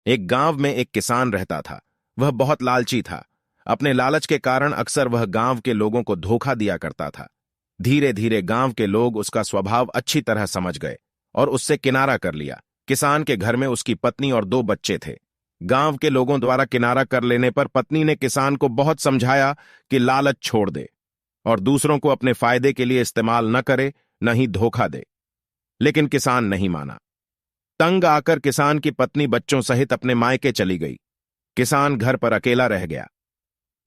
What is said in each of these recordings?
एक गांव में एक किसान रहता था। वह बहुत लालची था। अपने लालच के कारण अक्सर वह गांव के लोगों को धोखा दिया करता था। धीरे धीरे गांव के लोग उसका स्वभाव अच्छी तरह समझ गए और उससे किनारा कर लिया। किसान के घर में उसकी पत्नी और 2 बच्चे थे। गांव के लोगों द्वारा किनारा कर लेने पर पत्नी ने किसान को बहुत समझाया कि लालच छोड़ दे और दूसरों को अपने फायदे के लिए इस्तेमाल न करे, न ही धोखा दे। लेकिन किसान नहीं माना। तंग आकर किसान की पत्नी बच्चों सहित अपने मायके चली गई। किसान घर पर अकेला रह गया।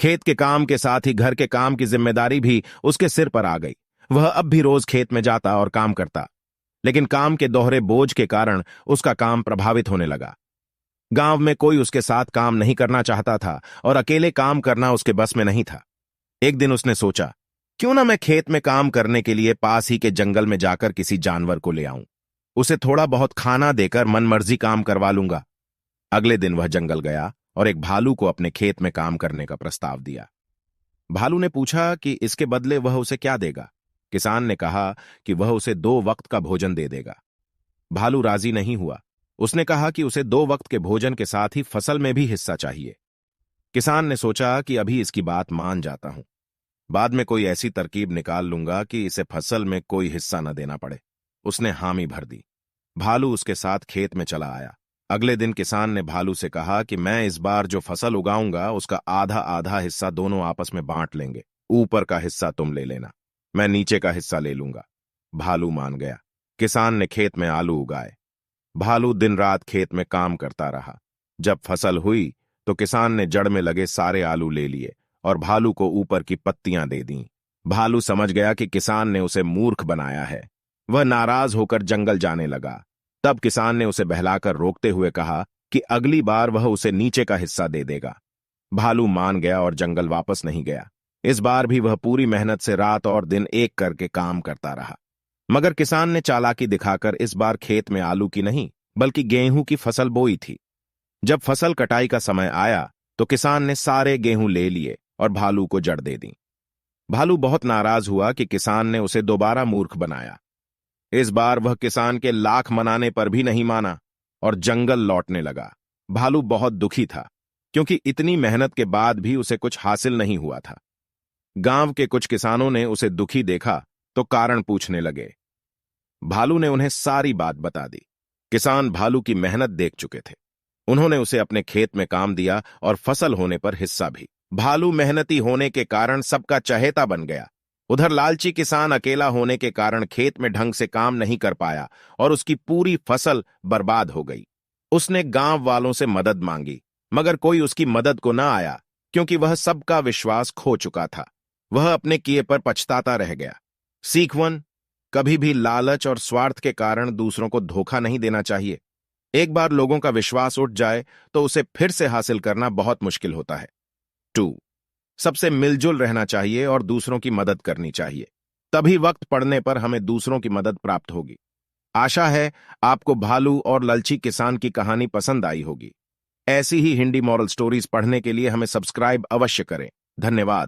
खेत के काम के साथ ही घर के काम की जिम्मेदारी भी उसके सिर पर आ गई। वह अब भी रोज खेत में जाता और काम करता, लेकिन काम के दोहरे बोझ के कारण उसका काम प्रभावित होने लगा। गांव में कोई उसके साथ काम नहीं करना चाहता था और अकेले काम करना उसके बस में नहीं था। एक दिन उसने सोचा, क्यों ना मैं खेत में काम करने के लिए पास ही के जंगल में जाकर किसी जानवर को ले आऊं। उसे थोड़ा बहुत खाना देकर मनमर्जी काम करवा लूंगा। अगले दिन वह जंगल गया और एक भालू को अपने खेत में काम करने का प्रस्ताव दिया। भालू ने पूछा कि इसके बदले वह उसे क्या देगा। किसान ने कहा कि वह उसे 2 वक्त का भोजन दे देगा। भालू राजी नहीं हुआ। उसने कहा कि उसे 2 वक्त के भोजन के साथ ही फसल में भी हिस्सा चाहिए। किसान ने सोचा कि अभी इसकी बात मान जाता हूं, बाद में कोई ऐसी तरकीब निकाल लूंगा कि इसे फसल में कोई हिस्सा न देना पड़े। उसने हामी भर दी। भालू उसके साथ खेत में चला आया। अगले दिन किसान ने भालू से कहा कि मैं इस बार जो फसल उगाऊंगा उसका आधा आधा हिस्सा दोनों आपस में बांट लेंगे। ऊपर का हिस्सा तुम ले लेना, मैं नीचे का हिस्सा ले लूंगा। भालू मान गया। किसान ने खेत में आलू उगाए। भालू दिन रात खेत में काम करता रहा। जब फसल हुई तो किसान ने जड़ में लगे सारे आलू ले लिए और भालू को ऊपर की पत्तियां दे दीं। भालू समझ गया कि किसान ने उसे मूर्ख बनाया है। वह नाराज होकर जंगल जाने लगा। तब किसान ने उसे बहलाकर रोकते हुए कहा कि अगली बार वह उसे नीचे का हिस्सा दे देगा। भालू मान गया और जंगल वापस नहीं गया। इस बार भी वह पूरी मेहनत से रात और दिन एक करके काम करता रहा। मगर किसान ने चालाकी दिखाकर इस बार खेत में आलू की नहीं बल्कि गेहूं की फसल बोई थी। जब फसल कटाई का समय आया तो किसान ने सारे गेहूं ले लिए और भालू को जड़ दे दी। भालू बहुत नाराज हुआ कि किसान ने उसे दोबारा मूर्ख बनाया। इस बार वह किसान के लाख मनाने पर भी नहीं माना और जंगल लौटने लगा। भालू बहुत दुखी था क्योंकि इतनी मेहनत के बाद भी उसे कुछ हासिल नहीं हुआ था। गांव के कुछ किसानों ने उसे दुखी देखा तो कारण पूछने लगे। भालू ने उन्हें सारी बात बता दी। किसान भालू की मेहनत देख चुके थे। उन्होंने उसे अपने खेत में काम दिया और फसल होने पर हिस्सा भी। भालू मेहनती होने के कारण सबका चहेता बन गया। उधर लालची किसान अकेला होने के कारण खेत में ढंग से काम नहीं कर पाया और उसकी पूरी फसल बर्बाद हो गई। उसने गांव वालों से मदद मांगी, मगर कोई उसकी मदद को न आया क्योंकि वह सबका विश्वास खो चुका था। वह अपने किए पर पछताता रह गया। सीख 1, कभी भी लालच और स्वार्थ के कारण दूसरों को धोखा नहीं देना चाहिए। एक बार लोगों का विश्वास उठ जाए तो उसे फिर से हासिल करना बहुत मुश्किल होता है। 2, सबसे मिलजुल रहना चाहिए और दूसरों की मदद करनी चाहिए। तभी वक्त पड़ने पर हमें दूसरों की मदद प्राप्त होगी। आशा है आपको भालू और लालची किसान की कहानी पसंद आई होगी। ऐसी ही हिंदी मॉरल स्टोरीज पढ़ने के लिए हमें सब्सक्राइब अवश्य करें। धन्यवाद।